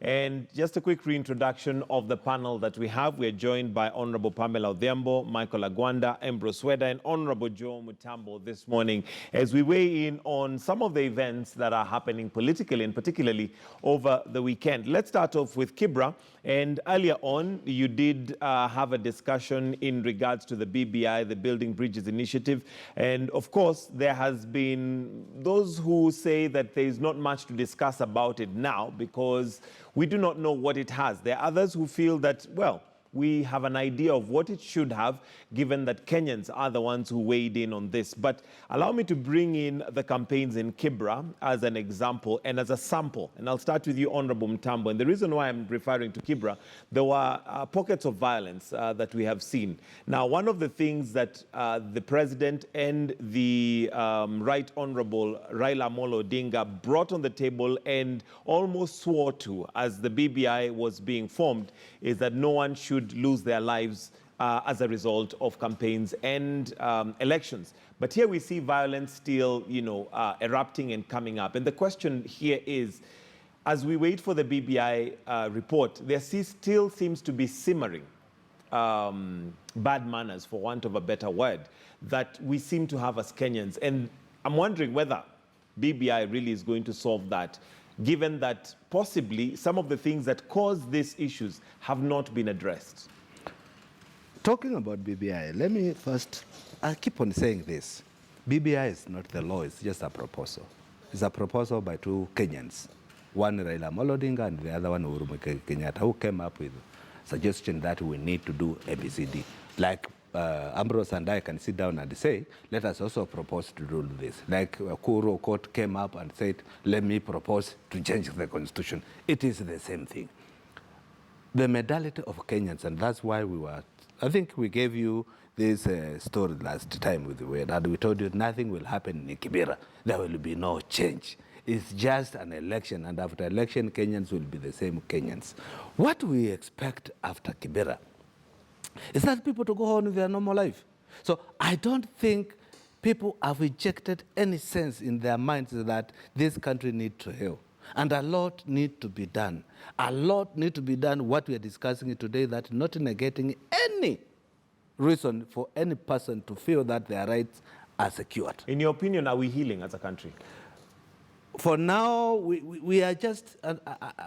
And just a quick reintroduction of the panel that we have. We're joined by Honorable Pamela Odhiambo, Michael Agwanda, Ambrose Sweda, and Honorable Joe Mutambo this morning as we weigh in on some of the events that are happening politically and particularly over the weekend. Let's start off with Kibra. And earlier on, you did have a discussion in regards to the BBI, the Building Bridges Initiative. And of course, there has been those who say that there is not much to discuss about it now because we do not know what it has. There are others who feel that, well, we have an idea of what it should have, given that Kenyans are the ones who weighed in on this. But allow me to bring in the campaigns in Kibra as an example and as a sample. And I'll start with you, Honorable Mutambo. And the reason why I'm referring to Kibra, there were pockets of violence that we have seen. Now, one of the things that the President and the Right Honorable Raila Amolo Odinga brought on the table and almost swore to as the BBI was being formed is that no one should lose their lives as a result of campaigns and elections. But here we see violence still, erupting and coming up. And the question here is, as we wait for the BBI report, there still seems to be simmering bad manners, for want of a better word, that we seem to have as Kenyans. And I'm wondering whether BBI really is going to solve that, given that possibly some of the things that cause these issues have not been addressed. Talking about BBI, let me first, I keep on saying this. BBI is not the law, it's just a proposal. It's a proposal by two Kenyans. One Raila Amolo Odinga and the other one Uhuru Muigai Kenyatta, who came up with a suggestion that we need to do ABCD. Like Ambrose and I can sit down and say, let us also propose to do this. Like Kuru Court came up and said, let me propose to change the constitution. It is the same thing. The mentality of Kenyans, and that's why we were, I think we gave you this story last time with the word, and we told you nothing will happen in Kibra. There will be no change. It's just an election, and after election, Kenyans will be the same Kenyans. What we expect after Kibera is that people to go on with their normal life. So I don't think people have rejected any sense in their minds that this country needs to heal. And a lot need to be done. A lot need to be done, what we are discussing today, that not negating any reason for any person to feel that their rights are secured. In your opinion, are we healing as a country? For now, we are just,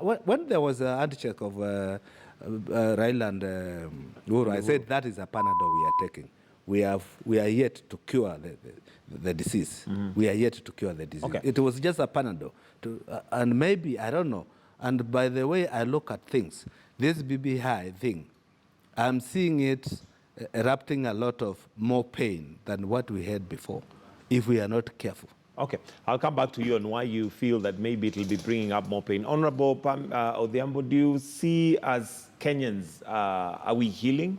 when there was a handshake of Raila and Uhuru, I said that is a Panadol we are taking. We are yet to cure the disease. Mm-hmm. We are yet to cure the disease. Okay. It was just a Panadol. And maybe, I don't know. And by the way I look at things, this BBI thing, I'm seeing it erupting a lot of more pain than what we had before, if we are not careful. Okay, I'll come back to you on why you feel that maybe it will be bringing up more pain. Honorable Odhiambo, do you see as Kenyans, are we healing?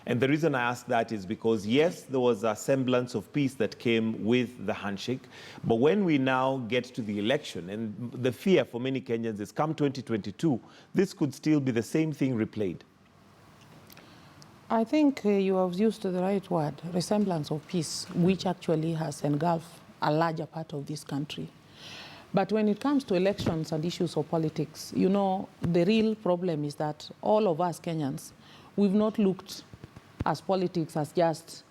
And the reason I ask that is because, yes, there was a semblance of peace that came with the handshake, but when we now get to the election, and the fear for many Kenyans is come 2022, this could still be the same thing replayed. I think you have used the right word, resemblance of peace, which actually has engulfed a larger part of this country. But when it comes to elections and issues of politics, the real problem is that all of us Kenyans, we've not looked as politics as just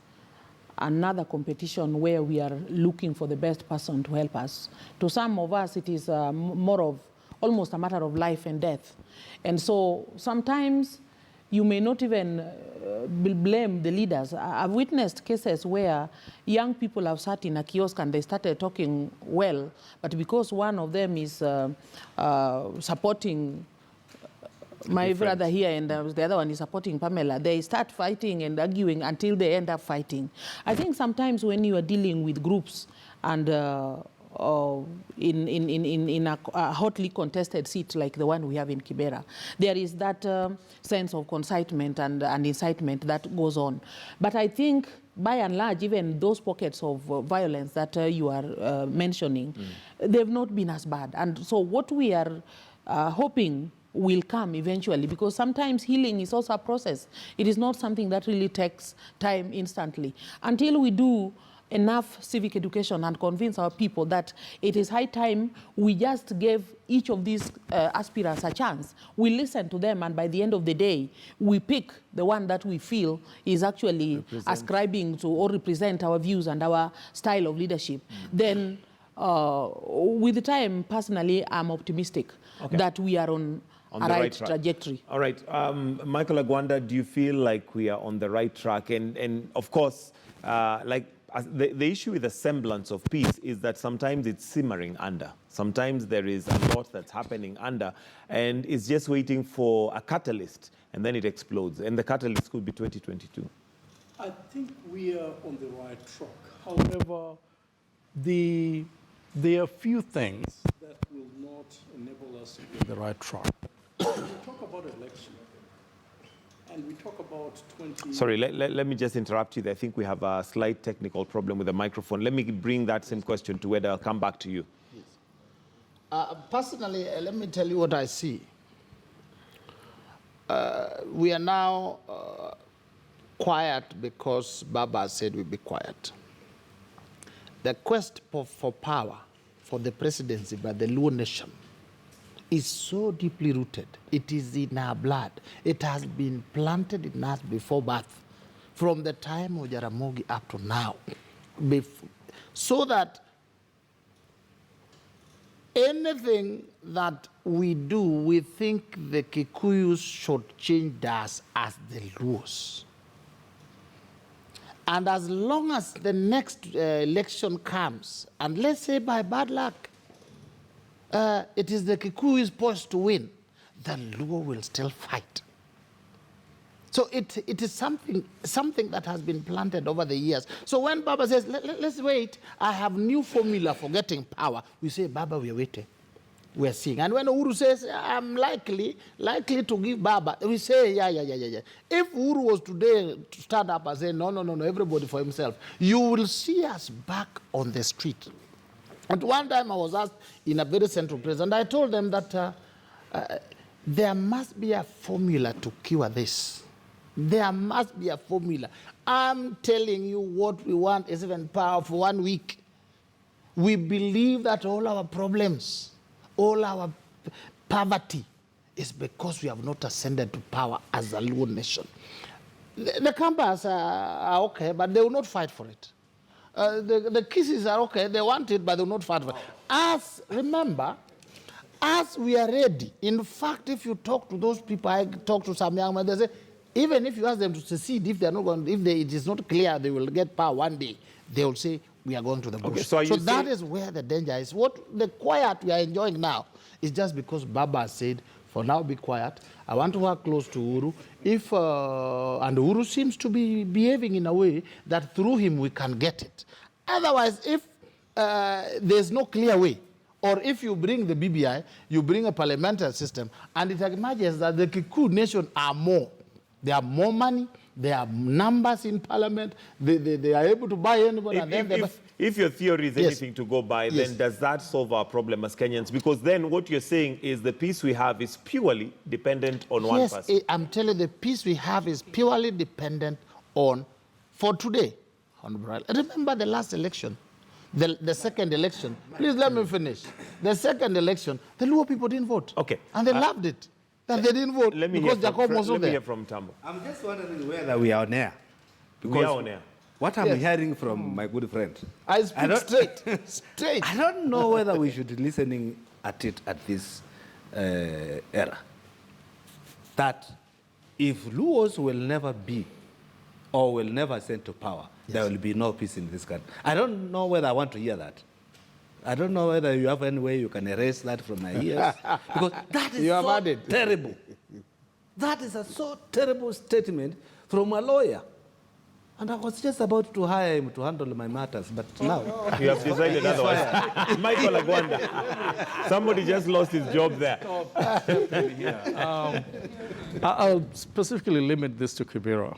another competition where we are looking for the best person to help us. To some of us, it is more of almost a matter of life and death. And so sometimes you may not even blame the leaders. I've witnessed cases where young people have sat in a kiosk and they started talking well, but because one of them is supporting my brother here and the other one is supporting Pamela, they start fighting and arguing until they end up fighting. I think sometimes when you are dealing with groups and in a hotly contested seat like the one we have in Kibera, there is that sense of concitement and incitement that goes on. But I think, by and large, even those pockets of violence that you are mentioning, they've not been as bad. And so what we are hoping will come eventually, because sometimes healing is also a process. It is not something that really takes time instantly. Until we do enough civic education and convince our people that it is high time we just gave each of these aspirants a chance. We listen to them, and by the end of the day, we pick the one that we feel is actually ascribing to or represent our views and our style of leadership. Then with the time, personally, I'm optimistic that we are on a right trajectory. All right. Michael Agwanda, do you feel like we are on the right track? And of course, the issue with the semblance of peace is that sometimes it's simmering under. Sometimes there is a lot that's happening under, and it's just waiting for a catalyst, and then it explodes. And the catalyst could be 2022. I think we are on the right track. However, there are few things that will not enable us to be on the right track. We talk about election, and we talk about 20... Sorry, let me just interrupt you there. I think we have a slight technical problem with the microphone. Let me bring that same question to Weda. I'll come back to you. Yes. Personally, let me tell you what I see. We are now quiet because Baba said we'll be quiet. The quest for power, for the presidency by the Luo nation, is so deeply rooted. It is in our blood. It has been planted in us before birth, from the time of Jaramogi up to now. So that anything that we do, we think the Kikuyus should change us as the Luos. And as long as the next election comes, and let's say by bad luck, it is the Kikuyus poised to win, the Luo will still fight. So it is something that has been planted over the years. So when Baba says, let's wait, I have new formula for getting power, we say, Baba, we are waiting. We are seeing. And when Uhuru says, I'm likely to give Baba, we say, yeah. If Uhuru was today to stand up and say, no, everybody for himself, you will see us back on the street. And one time I was asked in a very central place, and I told them that there must be a formula to cure this. There must be a formula. I'm telling you, what we want is even power for 1 week. We believe that all our problems, all our poverty is because we have not ascended to power as a Luo nation. The Kambas are okay, but they will not fight for it. The Kisses are okay, they want it, but they will not fight for it. Remember, as we are ready. In fact, if you talk to those people, I talk to some young men, they say, even if you ask them to secede, if they're not going, it is not clear they will get power one day, they will say, we are going to the bush. Okay, so that is where the danger is. What the quiet we are enjoying now is just because Baba said, for now be quiet. I want to work close to Uhuru. And Uhuru seems to be behaving in a way that through him we can get it. Otherwise, if there's no clear way, or if you bring the BBI, you bring a parliamentary system, and it emerges that the Kikuyu nation are more. They have more money, they have numbers in parliament, they are able to buy anybody. If your theory is anything to go by, then does that solve our problem as Kenyans? Because then what you're saying is the peace we have is purely dependent on one person. Yes, I'm telling you, the peace we have is purely dependent on, for today, remember the last election, the second election. Please let me finish. The second election, the Luo people didn't vote. Okay. And they loved it. That they didn't vote because Jacob was over there. Let me hear from Tambo. I'm just wondering whether we are on air. We are on air. What I'm hearing from my good friend, I speak straight. I don't know whether we should be listening at it at this era. That if Luos will never be or will never ascend to power, there will be no peace in this country. I don't know whether I want to hear that. I don't know whether you have any way you can erase that from my ears. Because that is so terrible. That is a so terrible statement from a lawyer. And I was just about to hire him to handle my matters, but now... You have decided otherwise. Michael Agwanda, somebody just lost his job there. I'll specifically limit this to Kibra.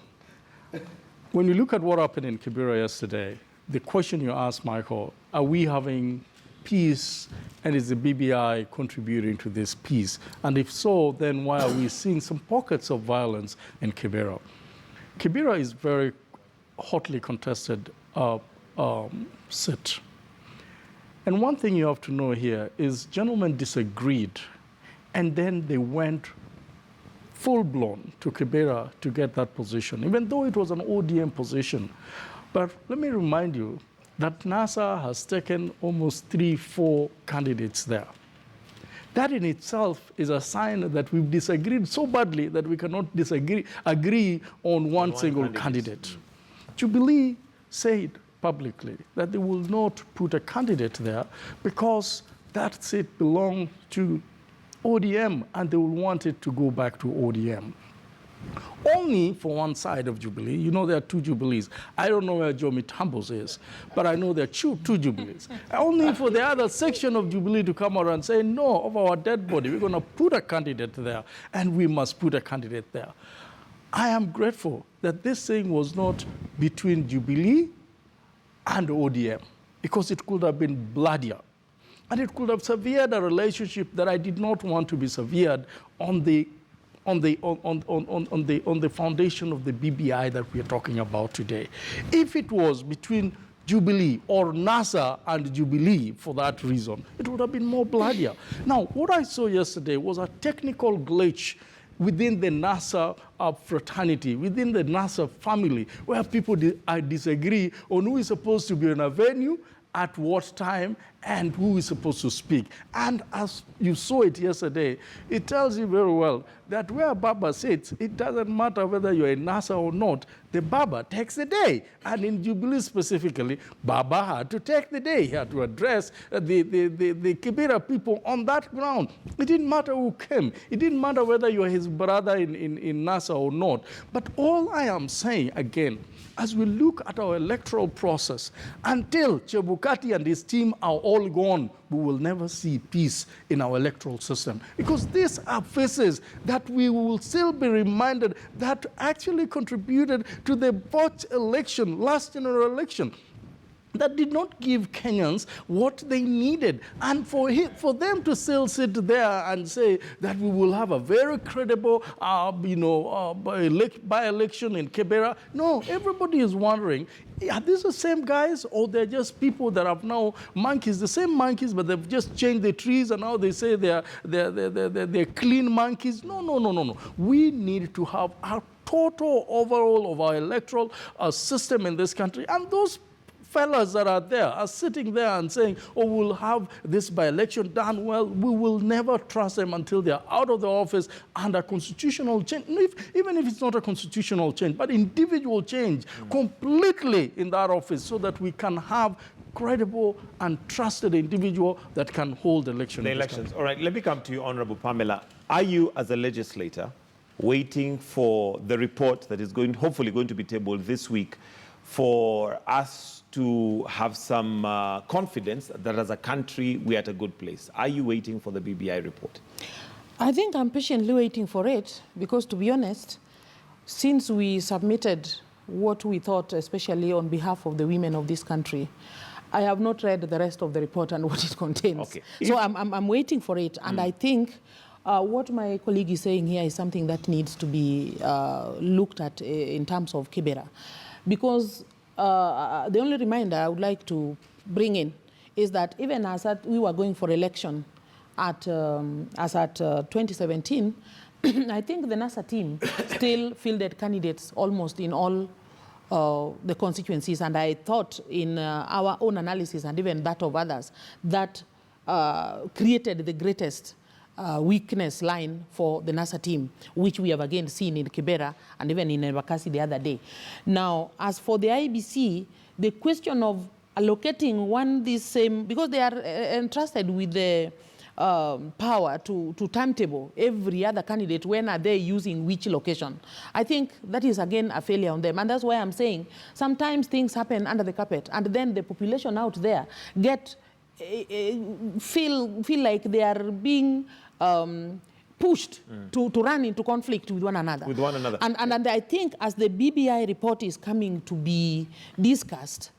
When you look at what happened in Kibra yesterday, the question you asked, Michael, are we having peace, and is the BBI contributing to this peace? And if so, then why are we seeing some pockets of violence in Kibera? Kibera is very hotly contested seat. And one thing you have to know here is gentlemen disagreed, and then they went full-blown to Kibra to get that position, even though it was an ODM position. But let me remind you that NASA has taken almost 3-4 candidates there. That in itself is a sign that we've disagreed so badly that we cannot agree on one single candidate. Jubilee said publicly that they will not put a candidate there because that seat belonged to ODM and they will want it to go back to ODM. Only for one side of Jubilee. You know there are two Jubilees. I don't know where Joe Mitambo's is, but I know there are two Jubilees. Only for the other section of Jubilee to come around and say, no, of our dead body, we're going to put a candidate there, and we must put a candidate there. I am grateful that this thing was not between Jubilee and ODM, because it could have been bloodier. And it could have severed a relationship that I did not want to be severed on the foundation of the BBI that we are talking about today. If it was between Jubilee or NASA and Jubilee for that reason, it would have been more bloodier. Now, what I saw yesterday was a technical glitch within the NASA fraternity, within the NASA family, where people disagree on who is supposed to be in a venue, at what time, and who is supposed to speak. And as you saw it yesterday, it tells you very well that where Baba sits, it doesn't matter whether you're in NASA or not, the Baba takes the day. And in Jubilee specifically, Baba had to take the day. He had to address the Kibra people on that ground. It didn't matter who came. It didn't matter whether you're his brother in NASA or not. But all I am saying, again, as we look at our electoral process, until Chebukati and his team are all gone, we will never see peace in our electoral system. Because these are faces that we will still be reminded that actually contributed to the botched election, last general election, that did not give Kenyans what they needed. And for them to still sit there and say that we will have a very credible by-election in Kibra, no, everybody is wondering, are these the same guys, or they're just people that have now monkeys, the same monkeys, but they've just changed the trees and now they say they're clean monkeys? No. We need to have a total overhaul of our electoral system in this country. And those fellas that are there are sitting there and saying, oh, we'll have this by-election done well. We will never trust them until they're out of the office and a constitutional change, even if it's not a constitutional change, but individual change completely in that office so that we can have credible and trusted individual that can hold elections. The elections. All right, let me come to you, Honorable Pamela. Are you, as a legislator, waiting for the report that is hopefully going to be tabled this week for us to have some confidence that as a country we're at a good place? Are you waiting for the BBI report? I think I'm patiently waiting for it because, to be honest, since we submitted what we thought, especially on behalf of the women of this country, I have not read the rest of the report and what it contains. Okay. So I'm waiting for it, and I think what my colleague is saying here is something that needs to be looked at in terms of Kibra. Because the only reminder I would like to bring in is that even as we were going for election at 2017, I think the NASA team still fielded candidates almost in all the constituencies. And I thought in our own analysis and even that of others, that created the greatest weakness line for the NASA team, which we have again seen in Kibera and even in Embakasi the other day. Now, as for the IBC, the question of allocating this same, because they are entrusted with the power to timetable every other candidate, when are they using which location? I think that is again a failure on them. And that's why I'm saying sometimes things happen under the carpet and then the population out there feel like they are being pushed to run into conflict with one another. And I think as the BBI report is coming to be discussed,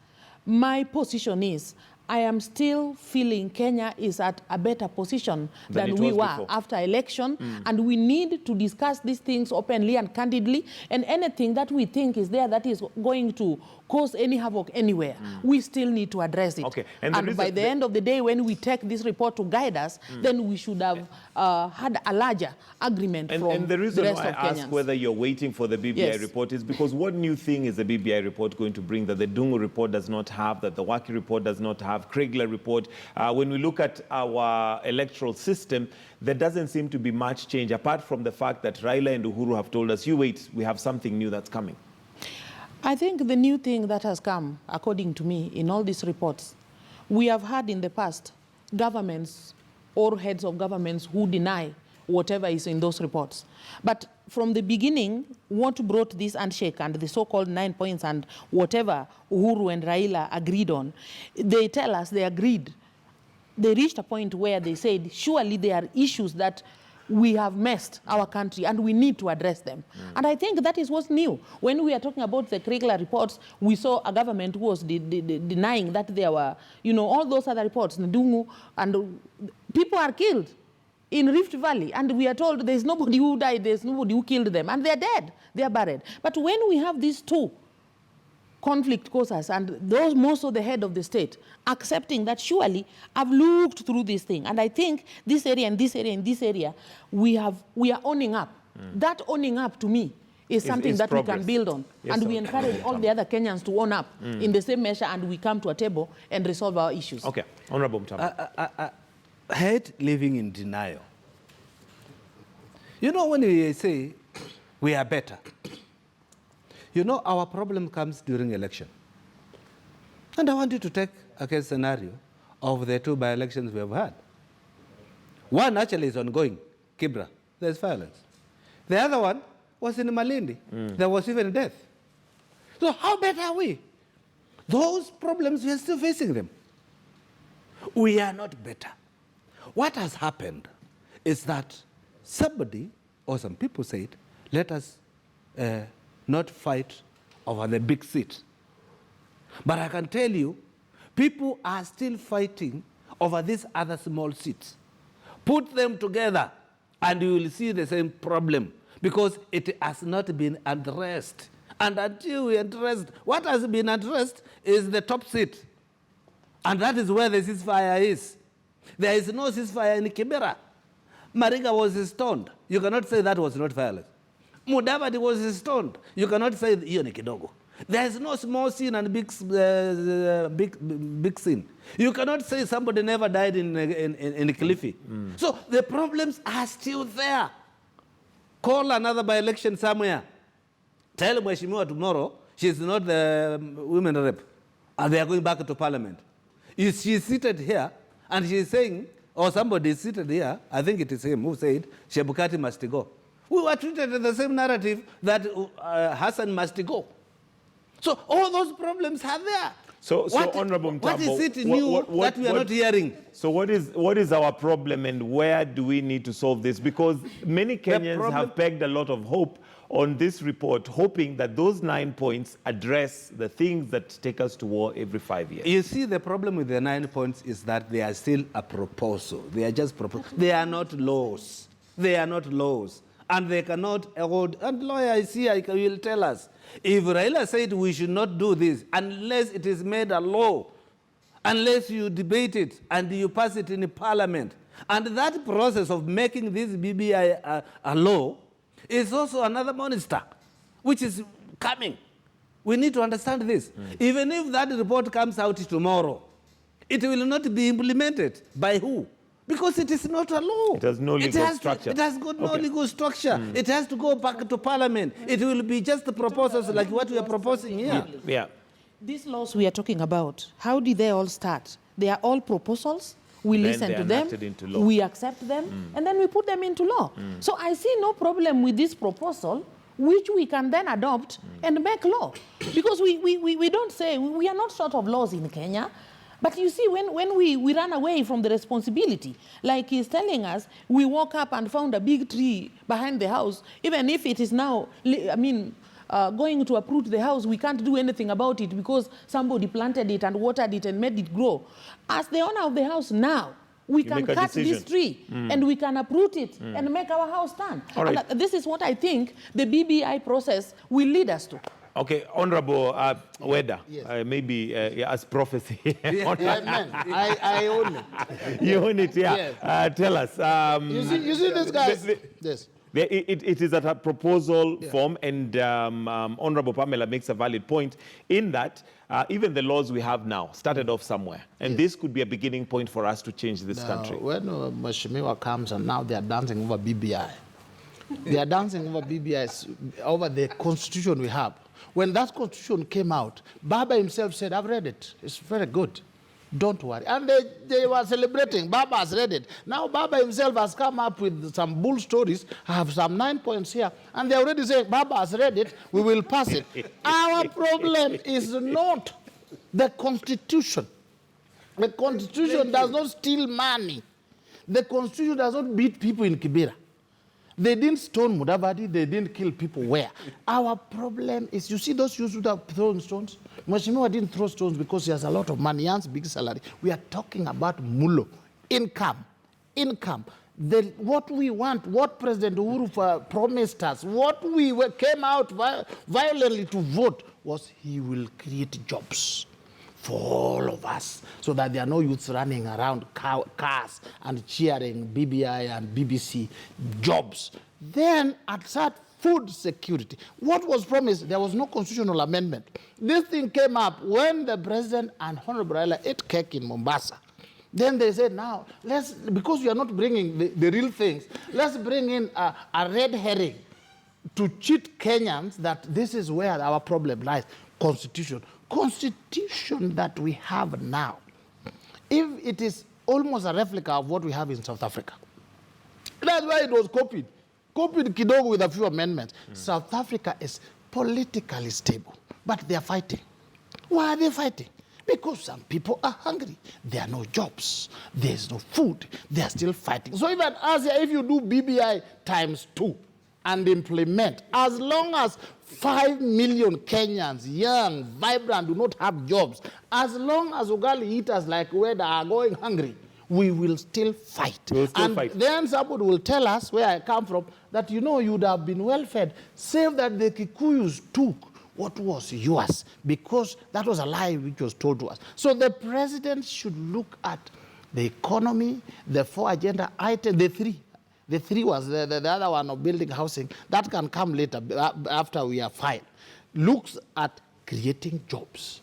my position is I am still feeling Kenya is at a better position than we were before. after election, and we need to discuss these things openly and candidly, and anything that we think is there that is going to cause any havoc anywhere, we still need to address it. Okay. And by the end of the day, when we take this report to guide us, then we should have had a larger agreement from and the reason rest why of I ask Kenyans. whether you're waiting for the BBI Yes. report is because what new thing is the BBI report going to bring that the Dungu report does not have, that the Waki report does not have, Kriegler report? When we look at our electoral system, there doesn't seem to be much change, apart from the fact that Raila and Uhuru have told us, you wait, we have something new that's coming. I think the new thing that has come, according to me, in all these reports, we have had in the past governments or heads of governments who deny whatever is in those reports. But from the beginning, what brought this handshake and the so-called 9 points and whatever Uhuru and Raila agreed on, they tell us they agreed. They reached a point where they said, surely there are issues that we have messed our country and we need to address them. And I think that is what's new. When we are talking about the Kriegler reports, we saw a government who was denying that there were, all those other reports, Ndungu, and people are killed in Rift Valley, and we are told there's nobody who died, there's nobody who killed them, and they're dead, they're buried. But when we have these two conflict causes, and those most of the head of the state accepting that surely I've looked through this thing, and I think this area and this area and this area, we are owning up. That owning up to me is something that progress. we can build on. Yes, and sir. we encourage all the other Kenyans to own up in the same measure, and we come to a table and resolve our issues. Okay, Honorable Mutambo. I hate living in denial. When we say we are better, our problem comes during election. And I want you to take a case scenario of the 2 by-elections we have had. One actually is ongoing, Kibra. There's violence. The other one was in Malindi. There was even death. So how better are we? Those problems, we are still facing them. We are not better. What has happened is that somebody or some people said, let us not fight over the big seat. But I can tell you, people are still fighting over these other small seats. Put them together and you will see the same problem because it has not been addressed. And until we address, what has been addressed is the top seat. And that is where the ceasefire is. There is no ceasefire in Kibra. Mariga was stoned. You cannot say that was not violence. Mudavadi was stoned. You cannot say hiyo ni kidogo. There is no small sin and big sin. You cannot say somebody never died in Kilifi. So the problems are still there. Call another by-election somewhere. Tell Mheshimiwa tomorrow she's not the women rep. And they are going back to parliament. She's seated here and she's saying, or somebody is seated here, I think it is him who said, Shebukati must go. We were treated in the same narrative that Hassan must go. So all those problems are there. So Honorable Mutambo, what is it new that we are not hearing? So what is our problem and where do we need to solve this? Because many Kenyans have pegged a lot of hope on this report, hoping that those 9 points address the things that take us to war every 5 years. You see, the problem with the 9 points is that they are still a proposal. They are just proposals. They are not laws. They are not laws. And they cannot hold. And lawyers here will tell us, if Raila said we should not do this unless it is made a law, unless you debate it and you pass it in parliament, and that process of making this BBI a law is also another monster, which is coming. We need to understand this. Even if that report comes out tomorrow, it will not be implemented by who? Because it is not a law. It has no legal structure. It has got no legal structure. It has to go back to parliament. It will be just the proposals like what we are proposing here. Yeah. These laws we are talking about, how did they all start? They are all proposals. We Then listen they to are them, enacted into law. we accept them, and then we put them into law. So I see no problem with this proposal, which we can then adopt and make law. Because we don't say, we are not short of laws in Kenya. But you see, when we run away from the responsibility, like he's telling us, we woke up and found a big tree behind the house, even if it is now, going to uproot the house, we can't do anything about it because somebody planted it and watered it and made it grow. As the owner of the house now, we can cut this tree and we can uproot it and make our house stand. Right. And this is what I think the BBI process will lead us to. Okay, Honorable Weda, Yes. maybe as prophecy. Amen. I own it. You own it, yeah. Yes. Tell us. You see this guys? Yes. It is at a proposal form, and Honorable Pamela makes a valid point in that even the laws we have now started off somewhere, and this could be a beginning point for us to change this country. When Mheshimiwa comes and now they are dancing over BBI, they are dancing over BBI, over the constitution we have. When that constitution came out, Baba himself said, I've read it. It's very good. Don't worry. And they were celebrating. Baba has read it. Now Baba himself has come up with some bull stories. I have some 9 points here. And they already say, Baba has read it. We will pass it. Our problem is not the Constitution. The Constitution does not steal money. The Constitution does not beat people in Kibra. They didn't stone Mudavadi. They didn't kill people where? Our problem is, you see those youths who are throwing stones? Mheshimiwa didn't throw stones because he has a lot of money, he has big salary. We are talking about mulo, income. What we want, what President Uhuru promised us, what we came out violently to vote was he will create jobs for all of us, so that there are no youths running around cars and cheering BBI and BBC jobs. Then at that, food security. What was promised? There was no constitutional amendment. This thing came up when the president and Honorable Raila ate cake in Mombasa. Then they said, now, because we are not bringing the real things, let's bring in a red herring to cheat Kenyans that this is where our problem lies. Constitution that we have now, if it is almost a replica of what we have in South Africa. That's why it was copied kidogo with a few amendments. South Africa is politically stable, but they are fighting. Why are they fighting? Because some people are hungry. There are no jobs. There's no food. They are still fighting. So even as if you do BBI ×2 and implement, as long as 5 million Kenyans, young, vibrant, do not have jobs, as long as ugali eaters like Weda are going hungry, we will still fight. Then somebody will tell us, where I come from, that you would have been well fed, save that the Kikuyus took what was yours, because that was a lie which was told to us. So the president should look at the economy, the 4 agenda items, the 3. The 3 was the other one of building housing. That can come later, after we are fine. Looks at creating jobs,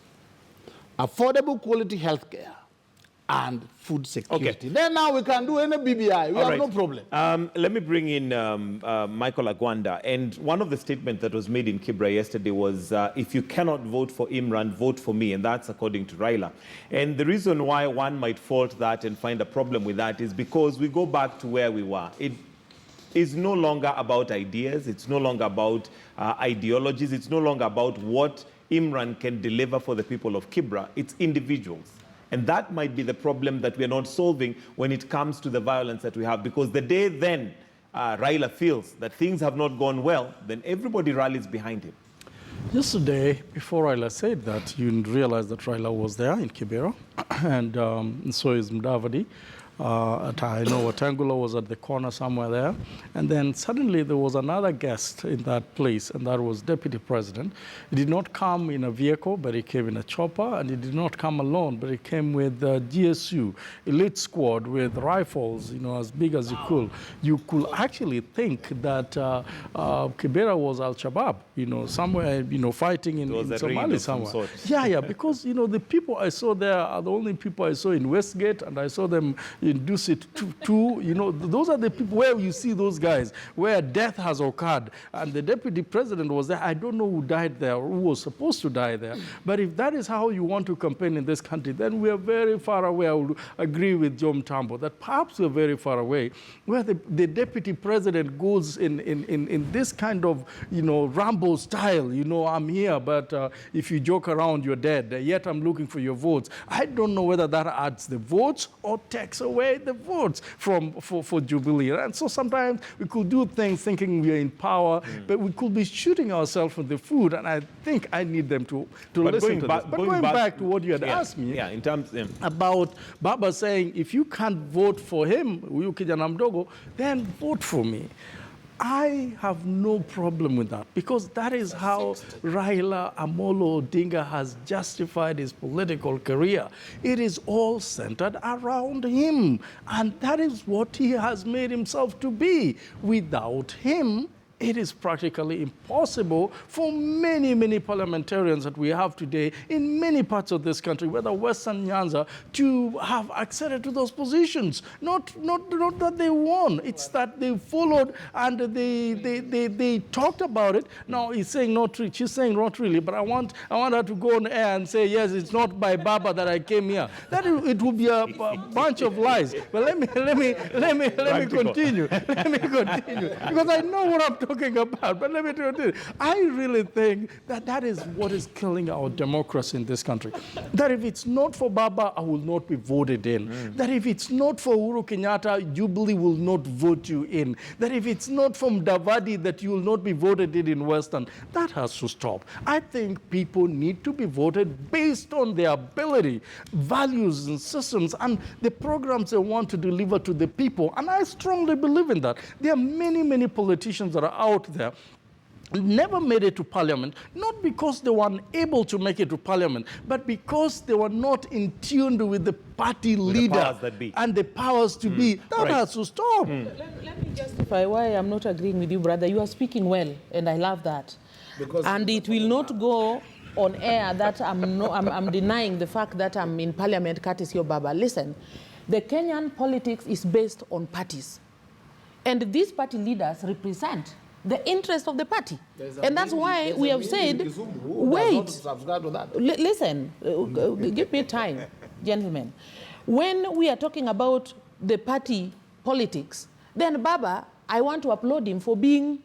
affordable quality health care, and food security. Okay. Then now we can do any BBI. We have no problem. Let me bring in Michael Agwanda. And one of the statements that was made in Kibra yesterday was, if you cannot vote for Imran, vote for me. And that's according to Raila. And the reason why one might fault that and find a problem with that is because we go back to where we were. It is no longer about ideas. It's no longer about ideologies. It's no longer about what Imran can deliver for the people of Kibra. It's individuals. And that might be the problem that we're not solving when it comes to the violence that we have. Because the day then Raila feels that things have not gone well, then everybody rallies behind him. Yesterday, before Raila said that, you realized that Raila was there in Kibera, and so is Mudavadi. I know Watangula was at the corner somewhere there. And then suddenly there was another guest in that place, and that was Deputy President. He did not come in a vehicle, but he came in a chopper, and he did not come alone, but he came with GSU, elite squad with rifles, as big as you could. You could actually think that Kibera was Al-Shabaab, somewhere, fighting in Somalia somewhere. Yeah, because, the people I saw there are the only people I saw in Westgate, and I saw them in Dusit too. Those are the people where you see those guys, where death has occurred. And the deputy president was there. I don't know who died there, or who was supposed to die there. But if that is how you want to campaign in this country, then we are very far away. I would agree with John Tambo that perhaps we're very far away, where the deputy president goes in this kind of, Rambo style. I'm here, but if you joke around, you're dead. Yet I'm looking for your votes. I don't know whether that adds the votes or takes away away the votes for Jubilee. And so sometimes we could do things thinking we are in power, but we could be shooting ourselves in the foot. And I think I need them to listen to this. But going back to what you had asked me in terms about Baba saying, if you can't vote for him, huyu kijana mdogo, then vote for me. I have no problem with that, because that is how Raila Amolo Odinga has justified his political career. It is all centered around him, and that is what he has made himself to be. Without him, it is practically impossible for many, many parliamentarians that we have today in many parts of this country, whether Western Nyanza, to have acceded to those positions. Not that they won, it's that they followed and they talked about it. Now he's saying not really, she's saying not really, but I want her to go on air and say, yes, it's not by Baba that I came here. It would be a bunch of lies. But let me continue. Let me continue, because I know what I'm talking about, but let me tell you, I really think that is what is killing our democracy in this country. That if it's not for Baba, I will not be voted in. That if it's not for Uhuru Kenyatta, Jubilee will not vote you in. That if it's not from Davadi, that you will not be voted in Western. That has to stop. I think people need to be voted based on their ability, values and systems, and the programs they want to deliver to the people. And I strongly believe in that. There are many, many politicians that are out there never made it to parliament, not because they were unable to make it to parliament, but because they were not in tune with the party leader and the powers to be. That has to stop. Let me justify why I'm not agreeing with you, brother. You are speaking well, and I love that. And it will not go on air that I'm denying the fact that I'm in parliament courtesy of Baba. Listen, the Kenyan politics is based on parties. And these party leaders represent the interest of the party. And that's why we have said, wait, listen, give me time, gentlemen. When we are talking about the party politics, then Baba, I want to applaud him for being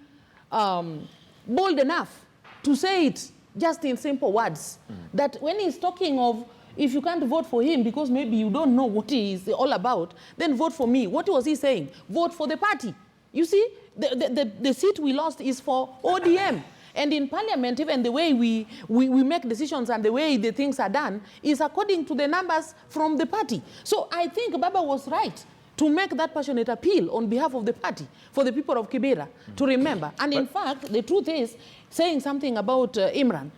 bold enough to say it just in simple words. That when he's talking of, if you can't vote for him because maybe you don't know what he is all about, then vote for me. What was he saying? Vote for the party. You see, the seat we lost is for ODM. And in parliament, even the way we make decisions and the way the things are done is according to the numbers from the party. So I think Baba was right to make that passionate appeal on behalf of the party for the people of Kibra to remember. And in fact, the truth is, saying something about Imran,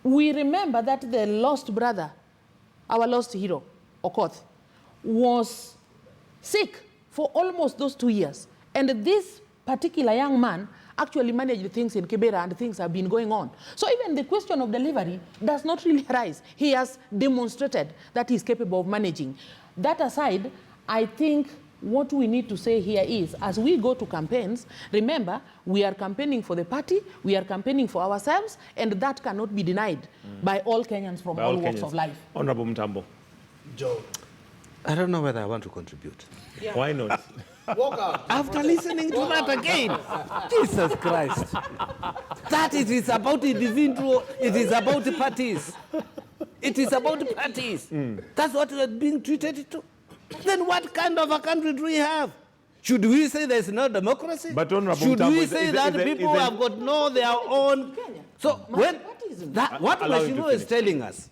we remember that the lost brother, our lost hero, Okoth, was sick for almost those 2 years. And this particular young man actually managed things in Kibera, and things have been going on. So even the question of delivery does not really arise. He has demonstrated that he's capable of managing. That aside, I think what we need to say here is, as we go to campaigns, remember, we are campaigning for the party, we are campaigning for ourselves, and that cannot be denied by all Kenyans from all walks of life. Honorable Mutambo. Joe, I don't know whether I want to contribute. Yeah. Why not? After listening to that again, Jesus Christ. That it is about individual, it is about the parties. It is about the parties. That's what we are being treated to. Then what kind of a country do we have? Should we say there's no democracy? But should we say that people have got no their own? So when that, what Mashiro is telling us,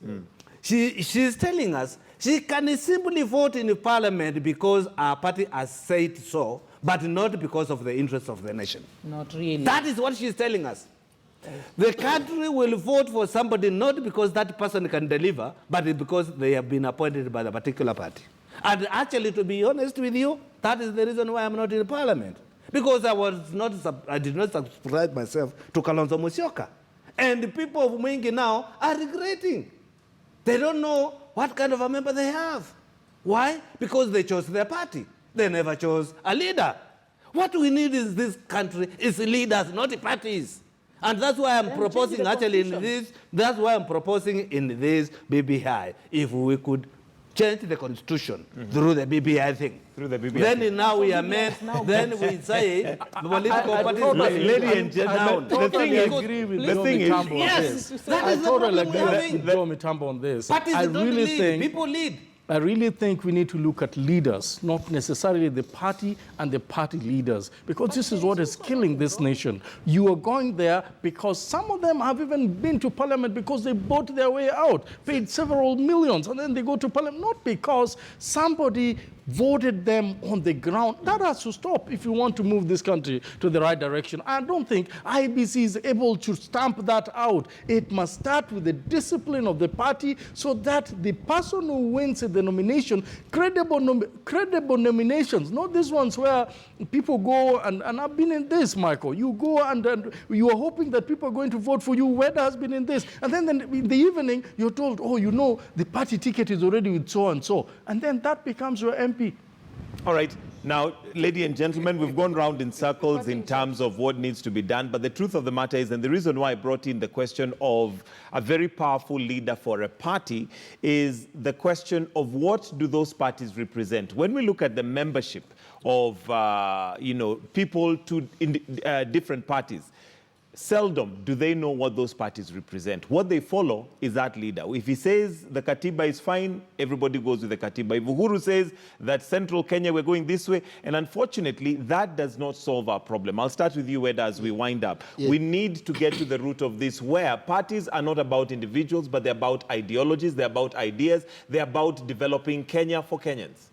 she's telling us she can simply vote in the parliament because our party has said so, but not because of the interests of the nation. Not really. That is what she's telling us. The country will vote for somebody not because that person can deliver, but because they have been appointed by the particular party. And actually, to be honest with you, that is the reason why I'm not in parliament. Because I did not subscribe myself to Kalonzo Musyoka. And the people of Mwingi now are regretting. They don't know what kind of a member they have. Why? Because they chose their party. They never chose a leader. What we need in this country is leaders, not parties. And that's why I'm proposing actually in this, that's why I'm proposing in this BBI, if we could change the constitution through the BBI thing. Through the BBI then thing. Now we are made, then we say political parties, lady and gentlemen, the thing is, yes, that I is the totally problem agree with Joe Mitambo on this. Parties I don't really lead, think people lead. I really think we need to look at leaders, not necessarily the party and the party leaders, because this is what is killing this nation. You are going there because some of them have even been to parliament because they bought their way out, paid several millions, and then they go to parliament, not because somebody voted them on the ground. That has to stop if you want to move this country to the right direction. I don't think IBC is able to stamp that out. It must start with the discipline of the party so that the person who wins the nomination, credible nominations, not these ones where people go, and I've been in this, Michael. You go and you are hoping that people are going to vote for you. Whether has been in this. And then in the evening, you're told, oh, you know, the party ticket is already with so-and-so. And then that becomes your MP. All right. Now, ladies and gentlemen, we've gone round in circles in terms of what needs to be done. But the truth of the matter is, and the reason why I brought in the question of a very powerful leader for a party is the question of what do those parties represent. When we look at the membership of, people in different parties, seldom do they know what those parties represent. What they follow is that leader. If he says the Katiba is fine, everybody goes with the Katiba. If Uhuru says that central Kenya, we're going this way, and unfortunately, that does not solve our problem. I'll start with you, Weda, as we wind up. Yeah. We need to get to the root of this, where parties are not about individuals, but they're about ideologies, they're about ideas, they're about developing Kenya for Kenyans.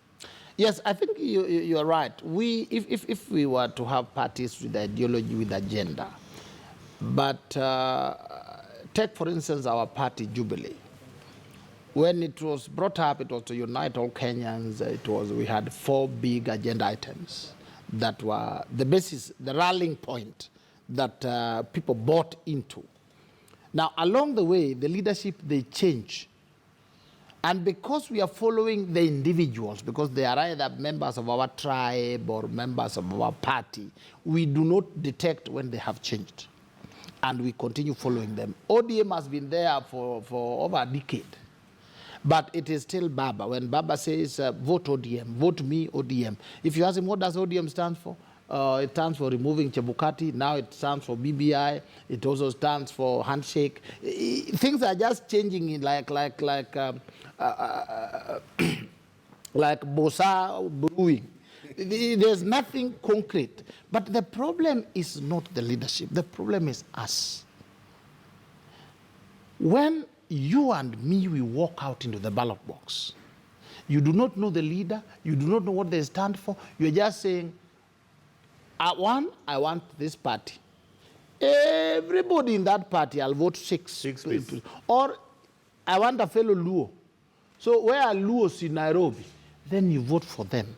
Yes, I think you're right. If we were to have parties with ideology, with agenda, but take, for instance, our party, Jubilee. When it was brought up, it was to unite all Kenyans. We had 4 big agenda items that were the basis, the rallying point that people bought into. Now, along the way, the leadership, they change. And because we are following the individuals, because they are either members of our tribe or members of our party, we do not detect when they have changed. And we continue following them. ODM has been there for over a decade. But it is still Baba. When Baba says, vote ODM, vote me ODM. If you ask him, what does ODM stand for? It stands for removing Chebukati. Now it stands for BBI. It also stands for handshake. Things are just changing in like Bosa brewing. There's nothing concrete. But the problem is not the leadership. The problem is us. When you and me, we walk out into the ballot box, you do not know the leader. You do not know what they stand for. You're just saying, I want this party. Everybody in that party, I'll vote six people. Or I want a fellow Luo. So where are Luos in Nairobi? Then you vote for them.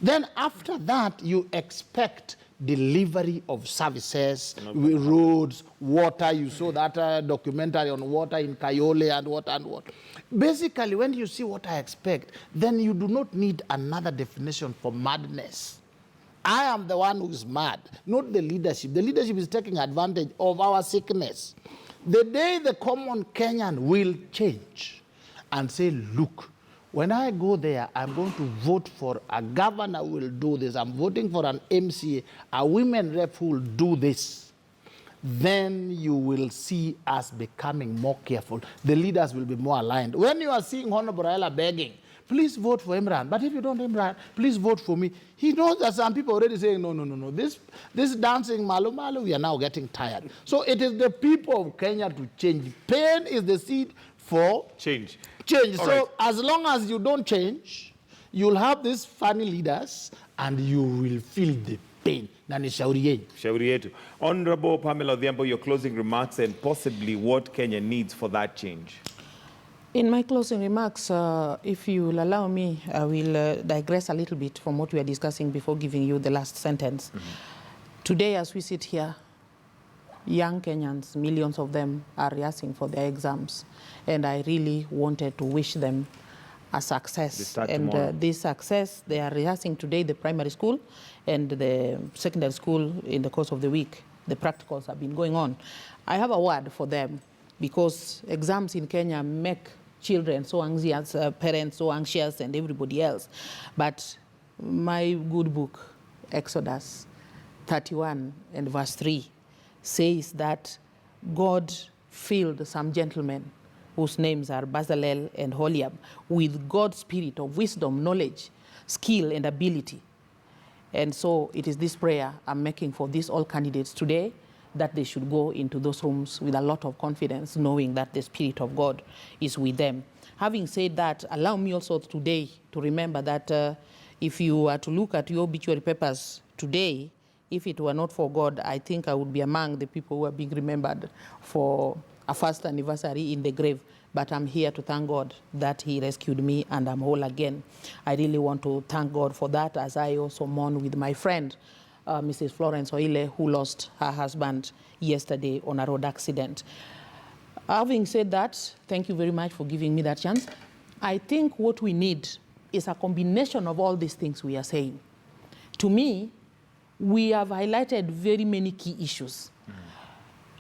Then after that, you expect delivery of services, roads, water. You saw that documentary on water in Kayole and what and what. Basically, when you see what I expect, then you do not need another definition for madness. I am the one who is mad, not the leadership. The leadership is taking advantage of our sickness. The day the common Kenyan will change and say, look, when I go there, I'm going to vote for a governor who will do this. I'm voting for an MCA, a women rep who will do this. Then you will see us becoming more careful. The leaders will be more aligned. When you are seeing Honorable Raila begging, please vote for Imran. But if you don't Imran, please vote for me. He knows that some people are already saying, no. This dancing malu, we are now getting tired. So it is the people of Kenya to change. Pain is the seed for change. So as long as you don't change, you'll have these funny leaders and you will feel the pain. Shauri yetu. Honorable Pamela Odhiambo, your closing remarks and possibly what Kenya needs for that change. In my closing remarks, if you will allow me, I will digress a little bit from what we are discussing before giving you the last sentence. Mm-hmm. Today, as we sit here, young Kenyans, millions of them, are rehearsing for their exams. And I really wanted to wish them a success. And this success, they are rehearsing today the primary school and the secondary school in the course of the week. The practicals have been going on. I have a word for them because exams in Kenya make children so anxious, parents so anxious, and everybody else. But my good book, Exodus 31 and verse 3, says that God filled some gentlemen whose names are Bezalel and Holiab, with God's spirit of wisdom, knowledge, skill, and ability. And so it is this prayer I'm making for these all candidates today, that they should go into those rooms with a lot of confidence, knowing that the Spirit of God is with them. Having said that, allow me also today to remember that if you were to look at your obituary papers today, if it were not for God, I think I would be among the people who are being remembered for a first anniversary in the grave. But I'm here to thank God that he rescued me and I'm whole again. I really want to thank God for that, as I also mourn with my friend, Mrs. Florence Oile, who lost her husband yesterday on a road accident. Having said that, thank you very much for giving me that chance. I think what we need is a combination of all these things we are saying. To me, we have highlighted very many key issues.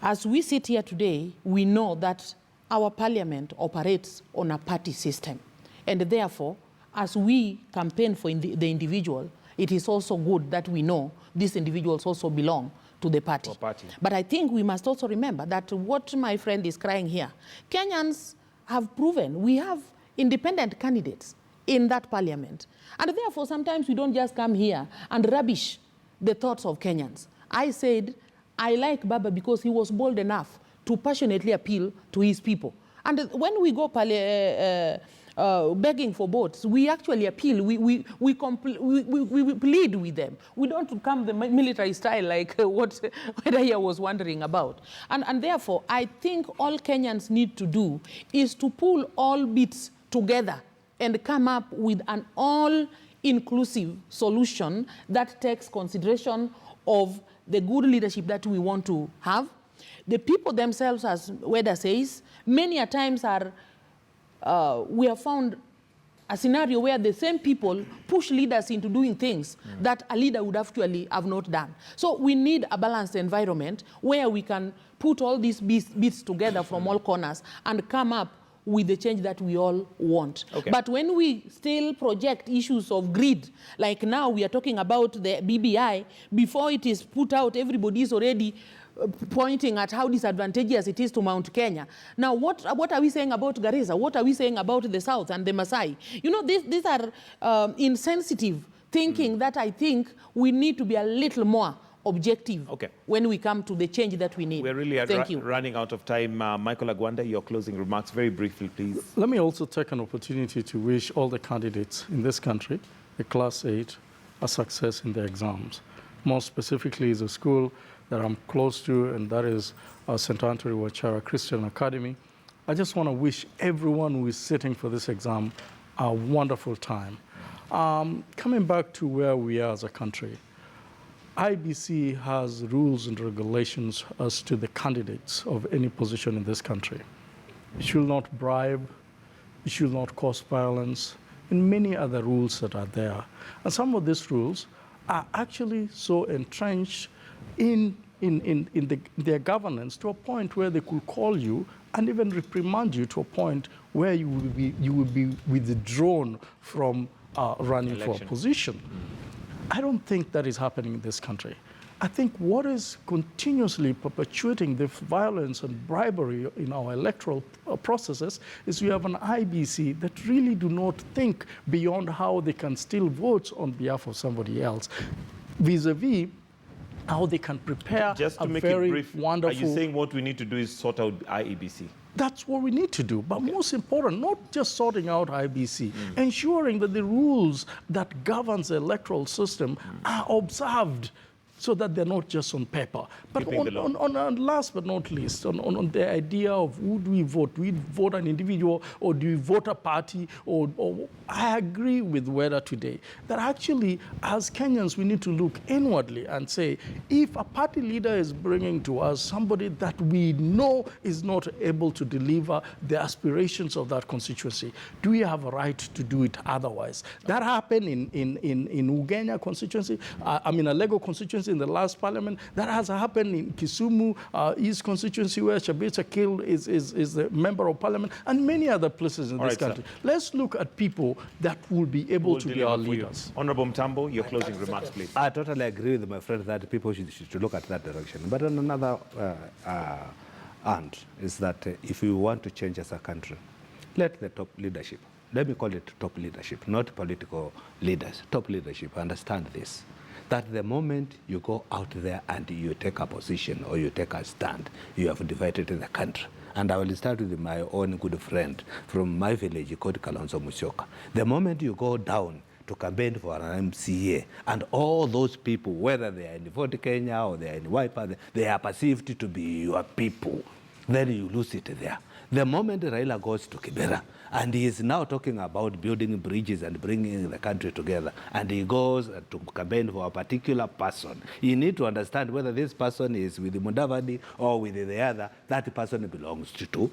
As we sit here today, we know that our parliament operates on a party system. And therefore, as we campaign for the individual, it is also good that we know these individuals also belong to the party. But I think we must also remember that what my friend is crying here, Kenyans have proven we have independent candidates in that parliament. And therefore, sometimes we don't just come here and rubbish the thoughts of Kenyans. I said, I like Baba because he was bold enough to passionately appeal to his people. And when we go begging for votes, we actually appeal, we plead with them. We don't come the military style like what Wedaya was wondering about. And therefore, I think all Kenyans need to do is to pull all bits together and come up with an all-inclusive solution that takes consideration of the good leadership that we want to have. The people themselves, as Weda says, many a times are, we have found a scenario where the same people push leaders into doing things that a leader would actually have not done. So we need a balanced environment where we can put all these bits together from all corners and come up with the change that we all want. Okay. But when we still project issues of greed, like now we are talking about the BBI, before it is put out, everybody is already pointing at how disadvantageous it is to Mount Kenya. Now, what are we saying about Garissa? What are we saying about the South and the Maasai? You know, these are insensitive thinking that I think we need to be a little more objective when we come to the change that we need. We're really running out of time. Michael Agwanda, your closing remarks, very briefly, please. Let me also take an opportunity to wish all the candidates in this country, the Class 8, a success in their exams. More specifically, is a school that I'm close to, and that is St. Anthony Wachara Christian Academy. I just want to wish everyone who is sitting for this exam a wonderful time. Coming back to where we are as a country, IBC has rules and regulations as to the candidates of any position in this country. You should not bribe, you should not cause violence, and many other rules that are there. And some of these rules are actually so entrenched in their governance to a point where they could call you and even reprimand you to a point where you will be withdrawn from running for a position. I don't think that is happening in this country. I think what is continuously perpetuating the violence and bribery in our electoral processes is we have an IBC that really do not think beyond how they can steal votes on behalf of somebody else, vis-a-vis how they can prepare just to a make very it brief, wonderful... Are you saying what we need to do is sort out IEBC? That's what we need to do. But most important, not just sorting out IBC, ensuring that the rules that governs the electoral system are observed so that they're not just on paper. But on last but not least, on the idea of who do we vote? Do we vote an individual or do we vote a party? Or I agree with Weda today that actually, as Kenyans, we need to look inwardly and say, if a party leader is bringing to us somebody that we know is not able to deliver the aspirations of that constituency, do we have a right to do it otherwise? That happened in Ugenya constituency, a Lego constituency in the last parliament. That has happened in Kisumu, East constituency, where Shabisa Kil is the member of parliament, and many other places in this country. Sir. Let's look at people that will be able to be our leaders. Honorable Mtambo, your closing remarks, please. I totally agree with my friend that people should look at that direction. But on another and is that if we want to change as a country, let the top leadership, let me call it top leadership, not political leaders, top leadership, understand this, that the moment you go out there and you take a position or you take a stand, you have divided the country. And I will start with my own good friend from my village called Kalonzo Musyoka. The moment you go down to campaign for an MCA, and all those people, whether they are in FORD-K or they are in Wiper, they are perceived to be your people, then you lose it there. The moment Raila goes to Kibra, and he is now talking about building bridges and bringing the country together, and he goes to campaign for a particular person, you need to understand whether this person is with Mudavadi or with the other, that person belongs to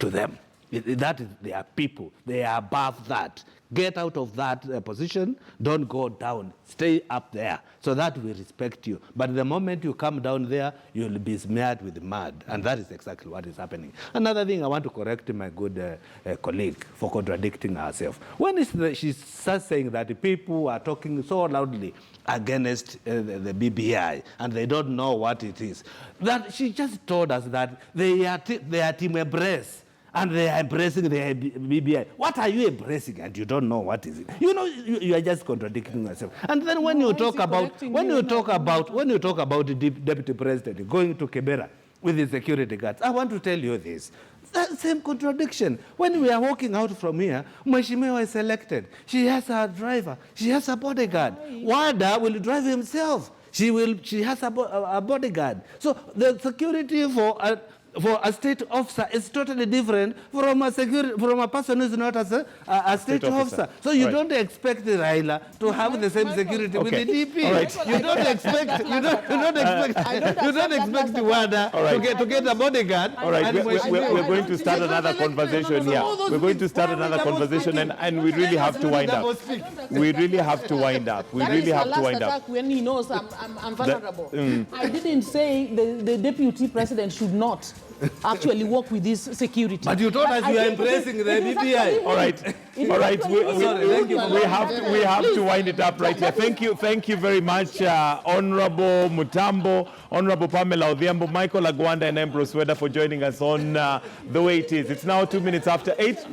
them. That is their people. They are above that. Get out of that position. Don't go down. Stay up there so that we respect you. But the moment you come down there, you'll be smeared with mud. And that is exactly what is happening. Another thing I want to correct my good colleague for contradicting herself. When she starts saying that people are talking so loudly against the BBI and they don't know what it is, that she just told us that they are team embrace. And they are embracing the BBI. What are you embracing and you don't know what is it? You know, you are just contradicting yourself. And then when you talk about the deputy president going to Kibera with the security guards, I want to tell you this. That same contradiction. When we are walking out from here, Mheshimiwa is elected. She has a driver. She has a bodyguard. Wada will drive himself. She has a bodyguard. So the security for a state officer is totally different from a person who is not a state officer. So you don't expect Raila to have the same security with the DP. Right. You don't expect Wada to get a bodyguard. All right, we're going to start another conversation here. We're going to start another conversation, and we really have to wind up. We really have to wind up. We really have to wind up. When he knows I'm vulnerable. I didn't say the deputy president should not actually work with this security. But you told us you are embracing the BBI. All right. We have to wind it up right here. Thank you very much, Honorable Mutambo, Honorable Pamela Odhiambo, Michael Agwanda, and Ambrose Sweda for joining us on The Way It Is. It's now 2 minutes after 8.